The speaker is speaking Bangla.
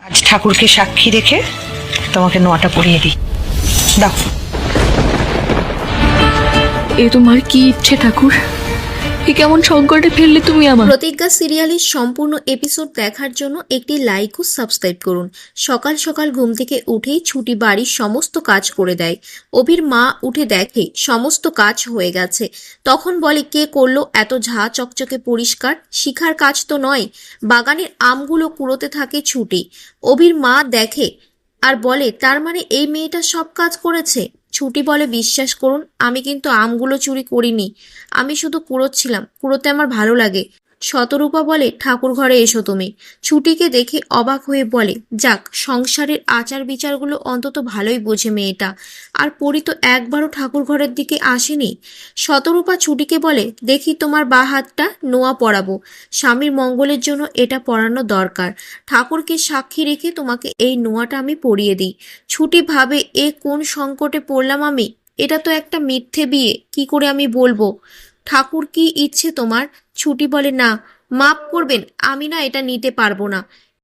আজ ঠাকুরকে সাক্ষী রেখে তোমাকে নোয়াটা পরিয়ে দিই। দাও। এ তোমার কি ইচ্ছে ঠাকুর? এ কেমন সংকটে ফেললে তুমি আমার? প্রতিজ্ঞা সিরিয়ালের সম্পূর্ণ এপিসোড দেখার জন্য একটি লাইক ও সাবস্ক্রাইব করুন। সকাল সকাল ঘুম থেকে উঠেই ছুটি বাড়ির সমস্ত কাজ করে দেয়। অভির মা উঠে দেখে সমস্ত কাজ হয়ে গেছে। তখন বলে, কে করলো এত ঝাঁ চকচকে পরিষ্কার? শিখার কাজ তো নয়। বাগানের আমগুলো কুড়োতে থাকে ছুটি। অভির মা দেখে আর বলে, তার মানে এই মেয়েটা সব কাজ করেছে। ছুটি বলে, বিশ্বাস করুন, আমি কিন্তু আমগুলো চুরি করিনি। আমি শুধু কুড়োচ্ছিলাম, কুড়োতে আমার ভালো লাগে। শতরূপা বলে, ঠাকুর ঘরে এসো তুমি। ছুটিকে দেখে অবাক হয়ে বলে, যাক, সংসারের আচার বিচারগুলো অন্তত ভালোই বোঝে মেয়েটা। আর পরি তো একবারও ঠাকুর ঘরের দিকে আসেনি। শতরূপা ছুটিকে বলে, দেখি তোমার বা হাতটা, নোয়া পরাবো। স্বামীর মঙ্গলের জন্য এটা পরানো দরকার। ঠাকুরকে সাক্ষী রেখে তোমাকে এই নোয়াটা আমি পরিয়ে দিই। ছুটি ভাবে, এ কোন সংকটে পড়লাম আমি? এটা তো একটা মিথ্যে বিয়ে, কি করে আমি বলবো? ঠাকুর, কি ইচ্ছে তোমার? ছুটি বলে, না, মাপ করবেন, আমি না এটা নিতে পারবো না।